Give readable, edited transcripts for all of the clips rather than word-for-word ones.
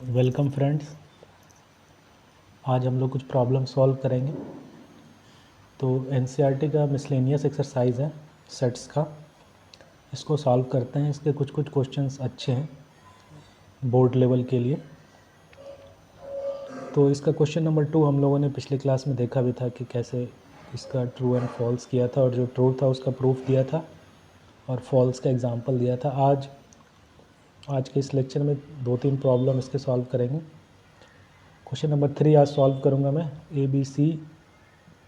Welcome friends. आज हम लोग कुछ प्रॉब्लम सॉल्व करेंगे। तो एनसीईआरटी का मिसलेनियस एक्सरसाइज है सेट्स का, इसको सॉल्व करते हैं। इसके कुछ कुछ क्वेश्चंस अच्छे हैं बोर्ड लेवल के लिए। तो इसका क्वेश्चन नंबर 2 हम लोगों ने पिछले क्लास में देखा भी था कि कैसे इसका ट्रू एंड फॉल्स किया था, और जो ट्रू था उसका प्रूफ दिया था और फॉल्स का एग्जांपल दिया था। आज के इस लेक्चर में 2-3 प्रॉब्लम इसके सॉल्व करेंगे। क्वेश्चन नंबर 3 आज सॉल्व करूँगा मैं। ABC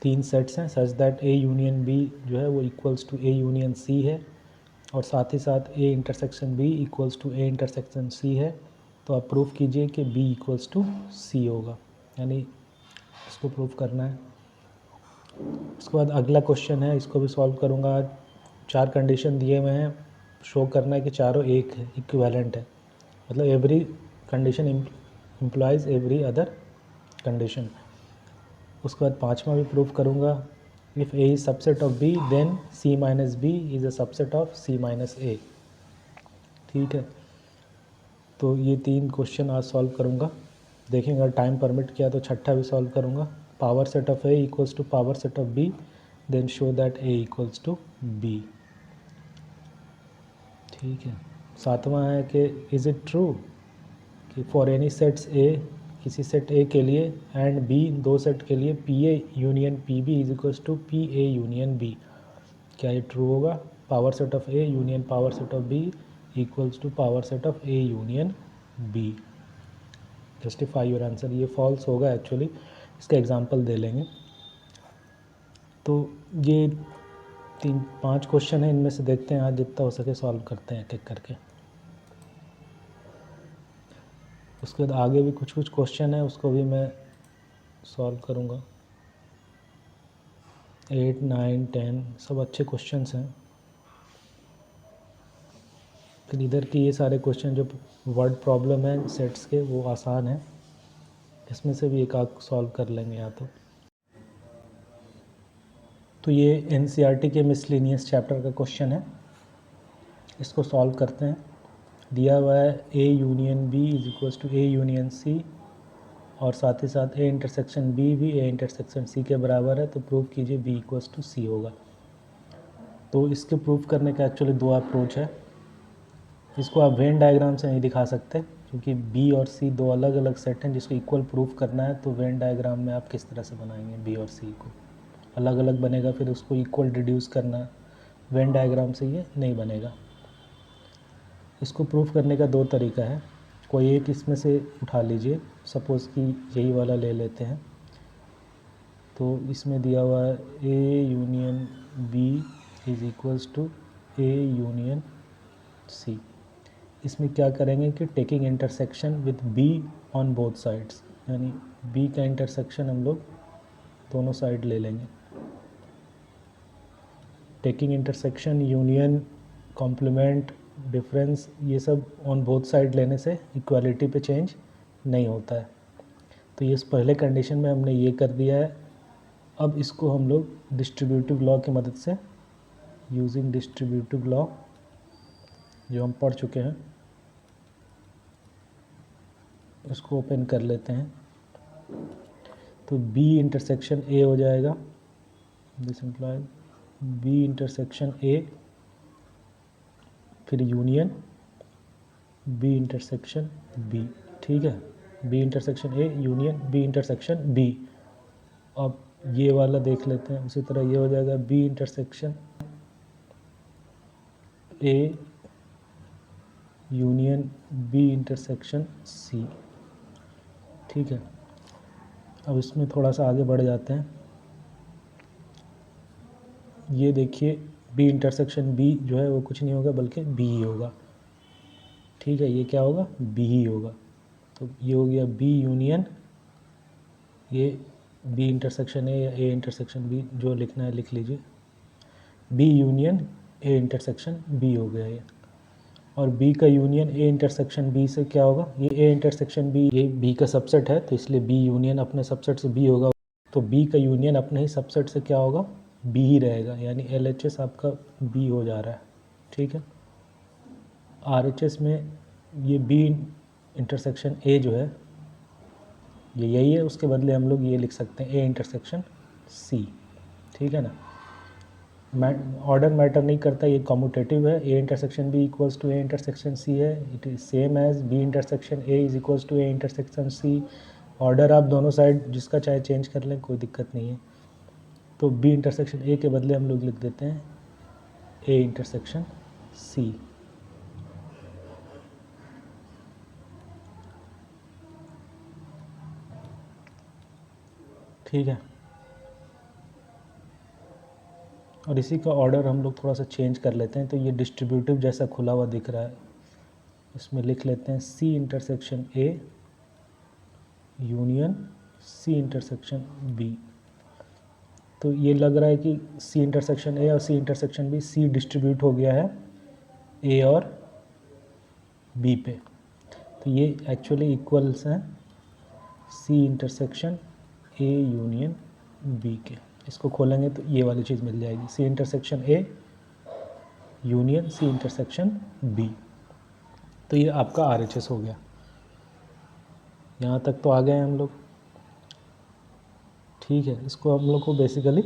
3 सेट्स हैं such that A union B जो है वो equals to A union C है, और साथ ही साथ A intersection B equals to A intersection C है। तो आप प्रूफ कीजिए कि B इक्वल्स टू C होगा, यानी इसको प्रूफ करना है। उसके बाद अगला क्वेश्चन है, इसको भी सॉल्व करूँगा आज। 4 कंडीशन दिए हुए हैं, शो करना है कि चारों एक है, इक्विवेलेंट है, मतलब every condition implies every other condition. उसके बाद 5वां भी प्रूफ करूँगा, if A is subset of B then C minus B is a subset of C minus A। ठीक है, तो ये 3 क्वेश्चन आज सॉल्व करूँगा। देखेंगे अगर टाइम परमिट किया तो छठा भी सॉल्व करूँगा। Power set of A equals to power set of B then show that A equals to B। ठीक है, 7वां है कि इज़ इट ट्रू कि फॉर एनी सेट्स A, किसी सेट A के लिए एंड B, दो सेट के लिए PA union PB is equals to PA union B। क्या ये ट्रू होगा? Power set of A union power set of B equals to power set of A union B। Justify your answer. ये false होगा actually, इसका example दे लेंगे। तो ये 3-5 क्वेश्चन है, इनमें से देखते हैं आज जितना हो सके सॉल्व करते हैं एक एक करके। उसके बाद आगे भी कुछ कुछ क्वेश्चन है, उसको भी मैं सॉल्व करूँगा। 8, 9, 10 सब अच्छे क्वेश्चंस हैं। फिर इधर के ये सारे क्वेश्चन जो वर्ड प्रॉब्लम है सेट्स के वो आसान है, इसमें से भी एक आध सॉल्व कर लेंगे या तो ये एनसीईआरटी के मिसलेनियस चैप्टर का क्वेश्चन है, इसको सॉल्व करते हैं। दिया हुआ है A union B is equals to A union C, और साथ ही साथ A इंटरसेक्शन B भी A इंटरसेक्शन C के बराबर है, तो प्रूव कीजिए B इक्वल्स टू C होगा। तो इसके प्रूफ करने का एक्चुअली 2 अप्रोच है। इसको आप वेन डायग्राम से नहीं दिखा सकते, क्योंकि B और C 2 अलग अलग सेट हैं जिसको इक्वल प्रूफ करना है। तो वेन डायग्राम में आप किस तरह से बनाएंगे B और C को? अलग अलग बनेगा, फिर उसको इक्वल रिड्यूस करना, वेन डायग्राम से ये नहीं बनेगा। इसको प्रूफ करने का 2 तरीका है, कोई एक इसमें से उठा लीजिए। सपोज़ कि यही वाला ले लेते हैं। तो इसमें दिया हुआ है A union B is equals to A union C। इसमें क्या करेंगे कि taking intersection with B on both sides, यानी B का इंटरसेक्शन हम लोग दोनों साइड ले लेंगे। Taking intersection, union, complement, difference, ये सब ऑन बोथ साइड लेने से इक्वालिटी पे चेंज नहीं होता है। तो ये इस पहले कंडीशन में हमने ये कर दिया है। अब इसको हम लोग डिस्ट्रीब्यूटिव लॉ की मदद से, यूजिंग डिस्ट्रीब्यूटिव लॉ जो हम पढ़ चुके हैं, इसको ओपन कर लेते हैं। तो B इंटरसेक्शन A हो जाएगा, this implies B intersection A, फिर यूनियन B इंटरसेक्शन B। ठीक है, B intersection A union B intersection B। अब ये वाला देख लेते हैं, उसी तरह ये हो जाएगा B intersection A union B intersection C। ठीक है, अब इसमें थोड़ा सा आगे बढ़ जाते हैं। ये देखिए B इंटरसेक्शन B जो है वो कुछ नहीं होगा बल्कि B ही होगा। ठीक है, ये क्या होगा? B ही होगा। तो ये हो गया B यूनियन, ये B इंटरसेक्शन A या A इंटरसेक्शन B, जो लिखना है लिख लीजिए। B union A intersection B हो गया ये। और B का यूनियन A इंटरसेक्शन B से क्या होगा? ये A इंटरसेक्शन B ये B का सबसेट है, तो इसलिए B यूनियन अपने सबसेट से B होगा। तो B का यूनियन अपने ही सबसेट से क्या होगा? B ही रहेगा, यानी LHS आपका B हो जा रहा है। ठीक है, RHS में ये B इंटरसेक्शन ए जो है ये यही है, उसके बदले हम लोग ये लिख सकते हैं ए इंटरसेक्शन सी, ठीक है ना। ऑर्डर मैटर नहीं करता, ये कॉम्यूटेटिव है। A intersection B equals to A intersection C है, it is same as B intersection A is equals to A intersection C. Order आप दोनों साइड जिसका चाहे चेंज कर लें, कोई दिक्कत नहीं है। तो बी इंटरसेक्शन ए के बदले हम लोग लिख देते हैं ए इंटरसेक्शन सी। ठीक है, और इसी का ऑर्डर हम लोग थोड़ा सा चेंज कर लेते हैं। तो ये डिस्ट्रीब्यूटिव जैसा खुला हुआ दिख रहा है, इसमें लिख लेते हैं C intersection A union C intersection B. तो ये लग रहा है कि सी इंटरसेक्शन ए और सी इंटरसेक्शन बी, सी डिस्ट्रीब्यूट हो गया है ए और बी पे, तो ये एक्चुअली इक्वल्स हैं C intersection A union B के। इसको खोलेंगे तो ये वाली चीज़ मिल जाएगी, C intersection A union C intersection B. तो ये आपका RHS हो गया। यहाँ तक तो आ गए हैं हम लोग, ठीक है। इसको हम लोग को बेसिकली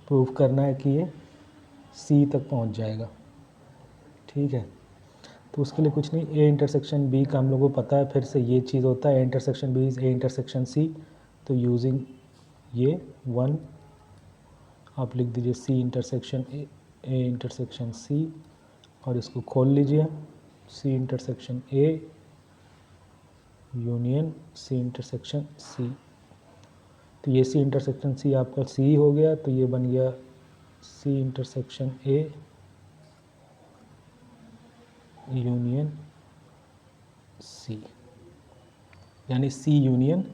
प्रूव करना है कि ये सी तक पहुँच जाएगा, ठीक है। तो उसके लिए कुछ नहीं, ए इंटरसेक्शन बी का हम लोग को पता है, फिर से ये चीज़ होता है A intersection B is A intersection C. तो यूजिंग ये वन आप लिख दीजिए सी इंटरसेक्शन ए इंटरसेक्शन सी, और इसको खोल लीजिए C intersection A union C intersection C. तो ये सी इंटरसेक्शन सी आपका सी हो गया, तो ये बन गया सी इंटरसेक्शन ए यूनियन सी, यानी सी यूनियन,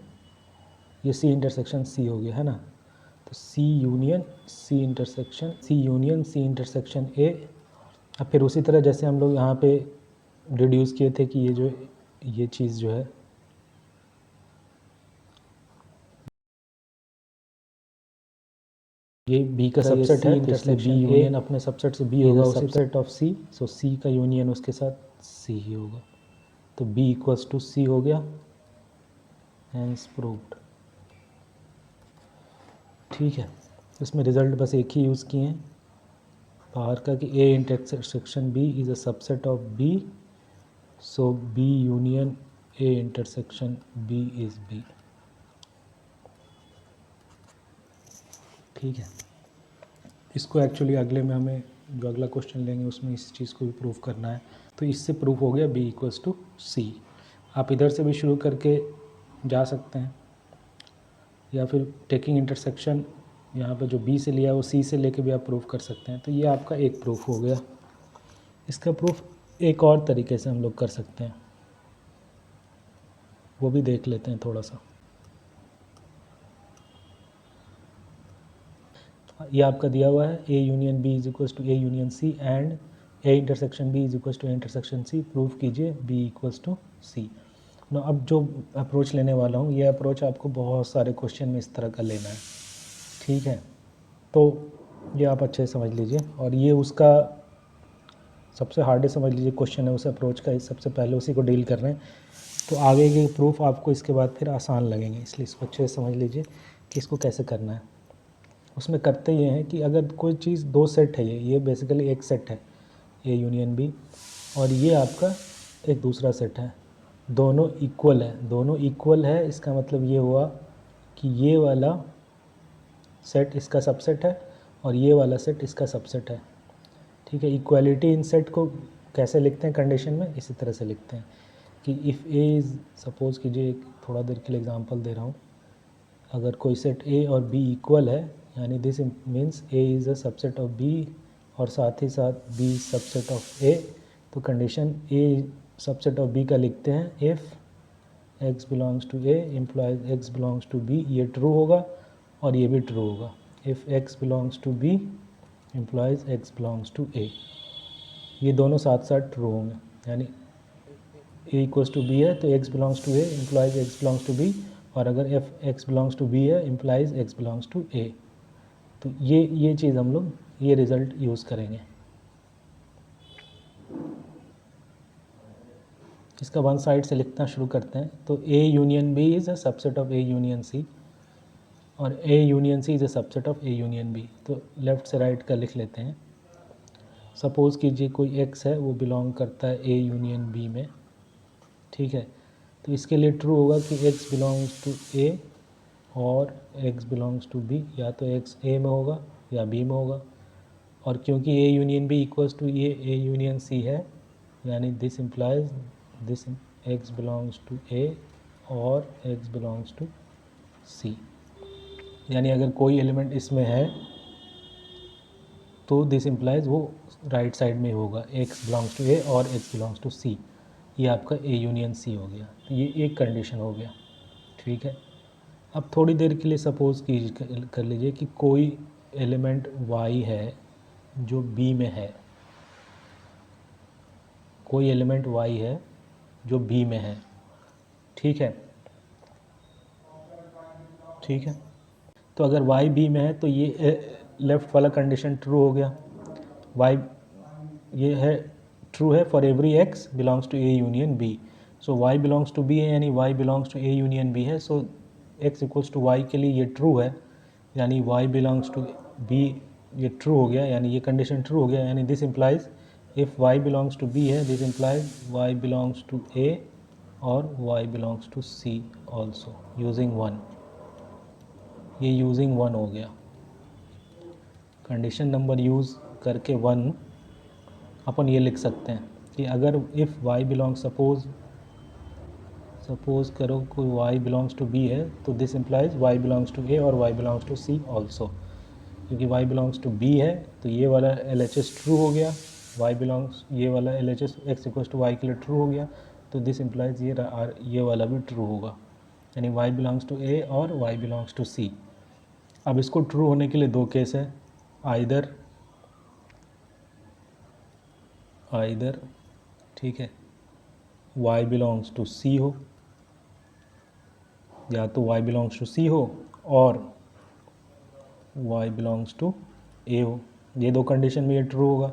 ये सी इंटरसेक्शन सी हो गया है ना। तो C union C intersection C intersection A. अब फिर उसी तरह जैसे हम लोग यहाँ पे रिड्यूस किए थे कि ये चीज़ जो है ये बी का सबसेट है, तो इसलिए बी यूनियन अपने सबसेट से बी होगा, सबसेट ऑफ सी, सो सी का यूनियन उसके साथ सी ही होगा। तो बी इक्वल्स टू सी हो गया, हैंस प्रूव्ड, ठीक है। इसमें रिजल्ट बस एक ही यूज़ किए हैं बाहर का, कि A intersection B is a subset of B, so B union A intersection B is B, ठीक है। इसको एक्चुअली अगले में हमें जो अगला क्वेश्चन लेंगे उसमें इस चीज़ को भी प्रूव करना है। तो इससे प्रूफ हो गया बी इक्वल्स टू सी। आप इधर से भी शुरू करके जा सकते हैं, या फिर टेकिंग इंटरसेक्शन यहाँ पे जो बी से लिया है वो सी से लेके भी आप प्रूफ कर सकते हैं। तो ये आपका एक प्रूफ हो गया। इसका प्रूफ एक और तरीके से हम लोग कर सकते हैं, वो भी देख लेते हैं थोड़ा सा। ये आपका दिया हुआ है A union B is equals to A union C and A intersection B is equals to A intersection C, proof कीजिए B equals to C. No, अब जो अप्रोच लेने वाला हूँ, ये अप्रोच आपको बहुत सारे क्वेश्चन में इस तरह का लेना है, ठीक है। तो ये आप अच्छे से समझ लीजिए, और ये उसका सबसे हार्डेस्ट समझ लीजिए क्वेश्चन है उस अप्रोच का, सबसे पहले उसी को डील कर रहे हैं। तो आगे के प्रूफ आपको इसके बाद फिर आसान लगेंगे, इसलिए इसको अच्छे से समझ लीजिए कि इसको कैसे करना है। उसमें करते ये हैं कि अगर कोई चीज़ दो सेट है, ये बेसिकली एक सेट है ए यूनियन बी, और ये आपका एक दूसरा सेट है, दोनों इक्वल है, दोनों इक्वल है, इसका मतलब ये हुआ कि ये वाला सेट इसका सबसेट है और ये वाला सेट इसका सबसेट है, ठीक है। इक्वालिटी इन सेट को कैसे लिखते हैं कंडीशन में, इसी तरह से लिखते हैं कि इफ़ ए इज़, सपोज़ कीजिए एक थोड़ा देर के लिए एग्जांपल दे रहा हूँ, अगर कोई सेट ए और बी इक्वल है, यानी this means A is a subset of B, और साथ ही साथ बी सबसेट ऑफ ए, तो condition A subset of B का लिखते हैं if x belongs to A implies x belongs to B, ये ट्रू होगा और ये भी ट्रू होगा। If x belongs to B implies x belongs to A, ये दोनों साथ साथ ट्रू होंगे, यानी ए इक्वल्स टू बी है तो x belongs to A implies x belongs to B, और अगर F x belongs to B है implies x belongs to A. तो ये चीज़ हम लोग ये रिज़ल्ट यूज़ करेंगे। इसका वन साइड से लिखना शुरू करते हैं। तो A union B is a subset of A union C, और A union C is a subset of A union B. तो लेफ़्ट से राइट का लिख लेते हैं। सपोज़ कीजिए कोई एक्स है, वो बिलोंग करता है ए यूनियन बी में, ठीक है। तो इसके लिए ट्रू होगा कि एक्स बिलोंग्स टू ए और एक्स बिलोंग्स टू बी, या तो एक्स ए में होगा या बी में होगा। और क्योंकि A union B equals to ये ए यूनियन सी है, यानी this implies this X belongs to A और एक्स बिलोंग्स टू सी। यानी अगर कोई एलिमेंट इसमें है तो दिस इम्प्लाइज वो राइट साइड में होगा, एक्स बिलोंग्स टू ए और एक्स बिलोंग्स टू सी। ये आपका ए यूनियन सी हो गया। तो ये एक कंडीशन हो गया, ठीक है। अब थोड़ी देर के लिए सपोज़ कर लीजिए कि कोई एलिमेंट y है जो b में है, कोई एलिमेंट y है जो b में है, ठीक है, ठीक है। तो अगर y b में है तो ये लेफ़्ट वाला कंडीशन ट्रू हो गया। y ये है ट्रू है for every x belongs to a union b। So y belongs to b है, यानी y belongs to a union b है। So x equals to y के लिए ये ट्रू है, यानी y बिलोंग्स टू b ये ट्रू हो गया, यानी ये कंडीशन ट्रू हो गया। यानी this implies if y belongs to b है, this implies y belongs to a और y belongs to c also using 1। ये यूजिंग 1 हो गया। कंडीशन नंबर यूज़ करके 1 अपन ये लिख सकते हैं कि अगर इफ़ y बिलोंग्स सपोज़ करो कोई y बिलोंग्स टू b है, तो this implies y belongs to a और y belongs to c also. क्योंकि y बिलोंग्स टू b है तो ये वाला LHS ट्रू हो गया, y बिलोंग्स ये वाला LHS x equals to y के लिए ट्रू हो गया। तो दिस इम्प्लाइज ये वाला भी ट्रू होगा, यानी y बिलोंग्स टू a और y बिलोंग्स टू c। अब इसको ट्रू होने के लिए दो केस है, आइदर ठीक है y बिलोंग्स टू c हो, या तो y बिलोंग्स टू c हो और y बिलोंग्स टू a हो। ये दो कंडीशन में ये ट्रू होगा।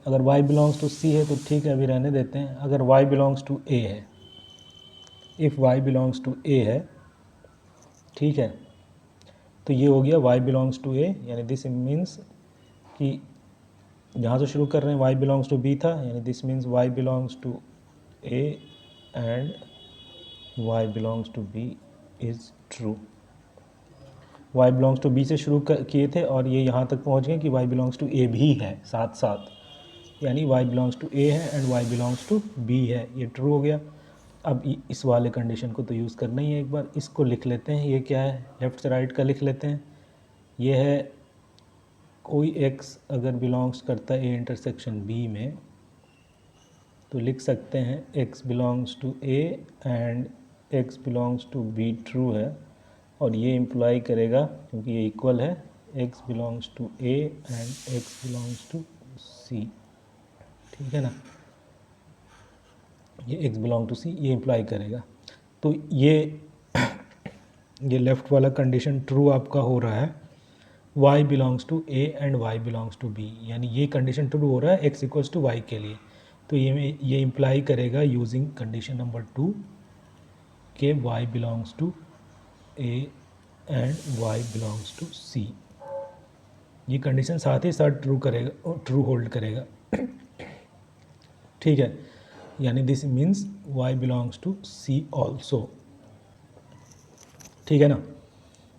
अगर y बिलोंग्स टू c है तो ठीक है, अभी रहने देते हैं। अगर y बिलोंग्स टू a है, if y belongs to a है, ठीक है, तो ये हो गया y बिलोंग्स टू a, यानी दिस मीन्स कि जहाँ से शुरू कर रहे हैं y बिलोंग्स टू b था, यानी this means y belongs to a and y belongs to b is true. y belongs to b से शुरू किए थे और ये यहाँ तक पहुँच गए कि y बिलोंग्स टू a भी है साथ साथ, यानी y बिलोंग्स टू a है and y belongs to b है। ये ट्रू हो गया। अब इस वाले कंडीशन को तो यूज़ करना ही है। एक बार इसको लिख लेते हैं, ये क्या है, लेफ़्ट से राइट का लिख लेते हैं। ये है कोई x अगर बिलोंग्स करता है a इंटरसेक्शन b में, तो लिख सकते हैं x belongs to a and x belongs to b true है, और ये इम्प्लाई करेगा क्योंकि ये इक्वल है x belongs to a and x belongs to c, ठीक है ना। ये x बिलोंग टू c ये इम्प्लाई करेगा। तो ये लेफ़्ट वाला कंडीशन ट्रू आपका हो रहा है y belongs to a and y belongs to b, यानी ये कंडीशन ट्रू हो रहा है x इक्वल्स टू y के लिए। तो ये इम्प्लाई करेगा यूजिंग कंडीशन नंबर 2 के y belongs to a and y belongs to c। ये कंडीशन साथ ही साथ ट्रू होल्ड करेगा, ठीक है, यानी this means y belongs to c also, ठीक है ना।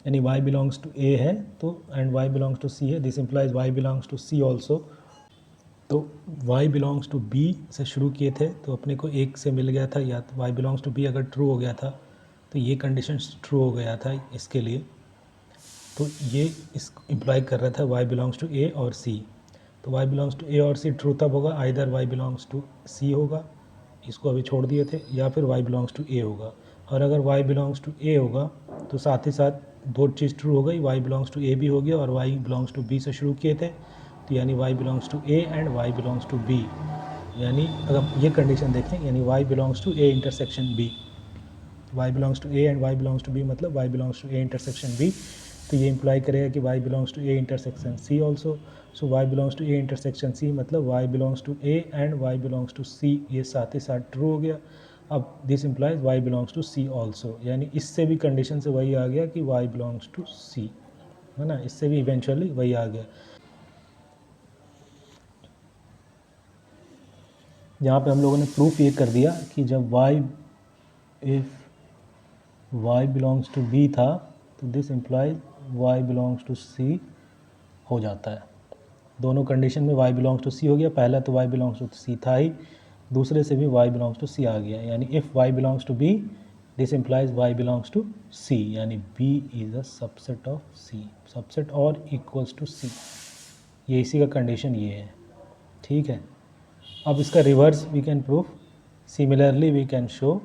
यानी y बिलोंग्स टू a है तो and y belongs to c है, this implies y belongs to c also. तो y बिलोंग्स टू b से शुरू किए थे तो अपने को एक से मिल गया था, या तो y बिलोंग्स टू b अगर ट्रू हो गया था तो ये कंडीशन ट्रू हो गया था इसके लिए। तो ये इस इम्प्लाई कर रहा था y बिलोंग्स टू a और c। तो y बिलोंग्स टू a और c ट्रू तब होगा either y belongs to c होगा, इसको अभी छोड़ दिए थे, या फिर y बिलोंग्स टू a होगा। और अगर y बिलोंग्स टू a होगा तो साथ ही साथ दो चीज़ ट्रू हो गई, y बिलोंग्स टू a भी हो गया और y बिलोंग्स टू b से शुरू किए थे, तो यानी y belongs to a and y belongs to b। यानी अगर ये कंडीशन देखें, यानी y belongs to a intersection b, y belongs to a and y belongs to b मतलब y belongs to a intersection b। तो ये इम्प्लाई करेगा कि y belongs to A intersection C also. So y belongs to A intersection C मतलब y belongs to A and y belongs to C, ये साथ ही साथ ट्रू हो गया। अब this implies y belongs to c also, यानी इससे भी कंडीशन से वही आ गया कि y बिलोंग्स टू सी, है ना, इससे भी इवेंचुअली वही आ गया। यहाँ पे हम लोगों ने प्रूफ ये कर दिया कि जब if y belongs to b था तो this implies y belongs to c हो जाता है। दोनों कंडीशन में y बिलोंग्स टू c हो गया, पहला तो y बिलोंग्स टू c था ही, दूसरे से भी y बिलोंग्स टू c आ गया, यानी if y belongs to b this implies y belongs to c, यानी b is a subset of c, subset और इक्वल्स टू c, ये इसी का कंडीशन ये है, ठीक है। अब इसका reverse we can proof, similarly we can show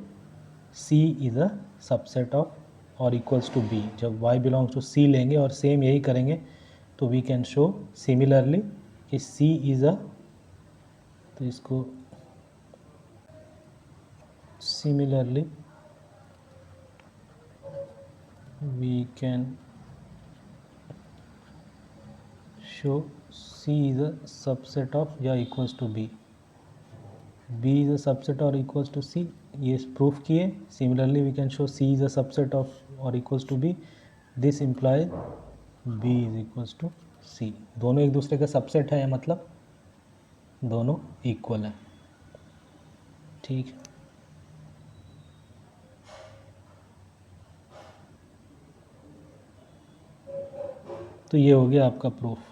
c is a subset of और इक्वल्स टू b। जब y बिलोंग्स टू c लेंगे और सेम यही करेंगे तो वी कैन शो सिमिलरली कि c इज़ अ, तो इसको similarly we can show c is a subset of या equals to b, b is a subset और इक्वल्स टू c, ये प्रूफ किए। Similarly we can show c is a subset of और equals to b, this implies b is equals to c। दोनों एक दूसरे का subset है, या मतलब दोनों इक्वल है, ठीक है। तो ये हो गया आपका प्रूफ।